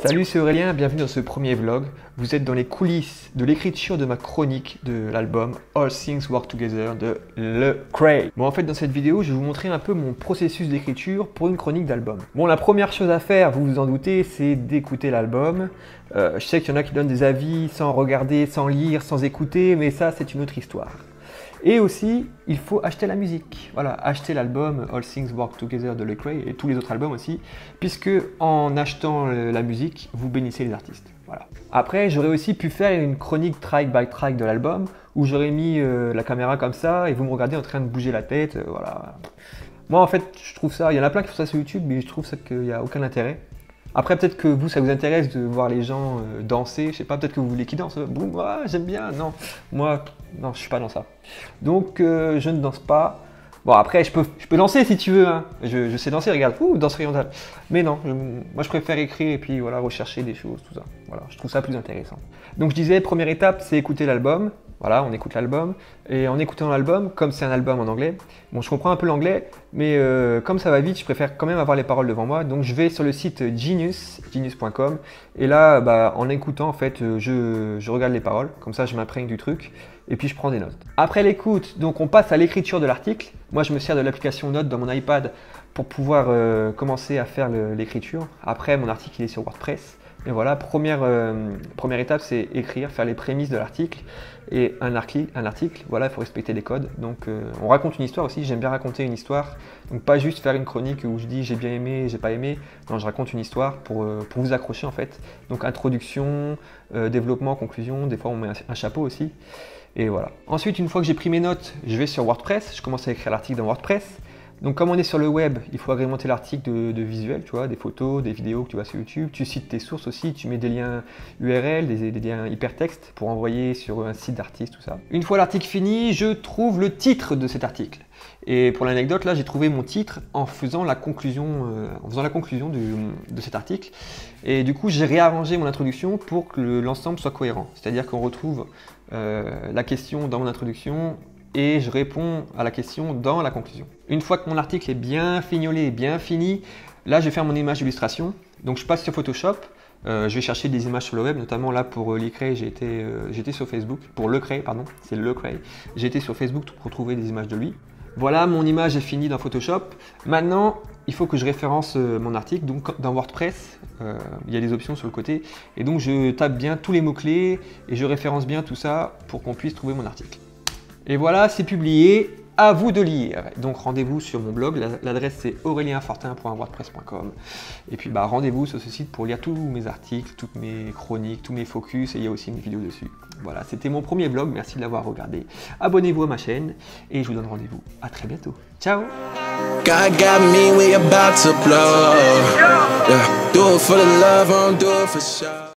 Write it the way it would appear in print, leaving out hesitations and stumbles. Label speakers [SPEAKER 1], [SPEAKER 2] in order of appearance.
[SPEAKER 1] Salut, c'est Aurélien, bienvenue dans ce premier vlog. Vous êtes dans les coulisses de l'écriture de ma chronique de l'album All Things Work Together de Lecrae. Bon, en fait, dans cette vidéo, je vais vous montrer un peu mon processus d'écriture pour une chronique d'album. Bon, la première chose à faire, vous vous en doutez, c'est d'écouter l'album. Je sais qu'il y en a qui donnent des avis sans regarder, sans lire, sans écouter, mais ça, c'est une autre histoire. Et aussi, il faut acheter la musique. Voilà, acheter l'album All Things Work Together de Lecrae et tous les autres albums aussi, puisque en achetant la musique, vous bénissez les artistes. Voilà. Après, j'aurais aussi pu faire une chronique track by track de l'album, où j'aurais mis la caméra comme ça et vous me regardez en train de bouger la tête. Voilà. Moi, en fait, je trouve ça. Il y en a plein qui font ça sur YouTube, mais je trouve qu'il n'y a aucun intérêt. Après, peut-être que vous, ça vous intéresse de voir les gens danser. Je sais pas, peut-être que vous voulez qu'ils dansent. Boum, ah, j'aime bien. Non, moi, non, je suis pas dans ça. Donc, je ne danse pas. Bon, après, je peux danser si tu veux. Hein. Je sais danser, regarde. Ouh, danse orientale. Mais non, moi, je préfère écrire et puis voilà, rechercher des choses, tout ça. Voilà, je trouve ça plus intéressant. Donc, je disais, première étape, c'est écouter l'album. Voilà, on écoute l'album. Et en écoutant l'album, comme c'est un album en anglais, bon, je comprends un peu l'anglais, mais comme ça va vite, je préfère quand même avoir les paroles devant moi. Donc, je vais sur le site genius.com. Et là, bah, en écoutant, en fait, je regarde les paroles. Comme ça, je m'imprègne du truc. Et puis, je prends des notes. Après l'écoute, donc, on passe à l'écriture de l'article. Moi, je me sers de l'application Notes dans mon iPad pour pouvoir commencer à faire l'écriture. Après, mon article, il est sur WordPress. Et voilà, première étape, c'est écrire, faire les prémices de l'article. Et un article, voilà, il faut respecter les codes. Donc, on raconte une histoire aussi. J'aime bien raconter une histoire. Donc, pas juste faire une chronique où je dis j'ai bien aimé, j'ai pas aimé. Non, je raconte une histoire pour vous accrocher en fait. Donc, introduction, développement, conclusion. Des fois, on met un chapeau aussi. Et voilà. Ensuite, une fois que j'ai pris mes notes, je vais sur WordPress. Je commence à écrire l'article dans WordPress. Donc comme on est sur le web, il faut agrémenter l'article de visuels, tu vois, des photos, des vidéos que tu vois sur YouTube. Tu cites tes sources aussi, tu mets des liens URL, des liens hypertextes pour envoyer sur un site d'artiste, tout ça. Une fois l'article fini, je trouve le titre de cet article. Et pour l'anecdote, là, j'ai trouvé mon titre en faisant la conclusion, de cet article. Et du coup, j'ai réarrangé mon introduction pour que l'ensemble soit cohérent. C'est-à-dire qu'on retrouve la question dans mon introduction, et je réponds à la question dans la conclusion. Une fois que mon article est bien fignolé, bien fini, là je vais faire mon image d'illustration. Donc je passe sur Photoshop, je vais chercher des images sur le web, notamment là pour Lecrae, j'étais sur Facebook, pour Lecrae, pardon, c'est Lecrae. J'ai été sur Facebook pour trouver des images de lui. Voilà, mon image est finie dans Photoshop. Maintenant, il faut que je référence mon article. Donc dans WordPress, il y a des options sur le côté. Et donc je tape bien tous les mots-clés et je référence bien tout ça pour qu'on puisse trouver mon article. Et voilà, c'est publié, à vous de lire. Donc rendez-vous sur mon blog, l'adresse c'est aurelienfortin.wordpress.com. Et puis bah, rendez-vous sur ce site pour lire tous mes articles, toutes mes chroniques, tous mes focus, et il y a aussi une vidéo dessus. Voilà, c'était mon premier vlog, merci de l'avoir regardé. Abonnez-vous à ma chaîne et je vous donne rendez-vous à très bientôt. Ciao! God got me, we about to blow. Yeah, do it for the love, I don't do it for show.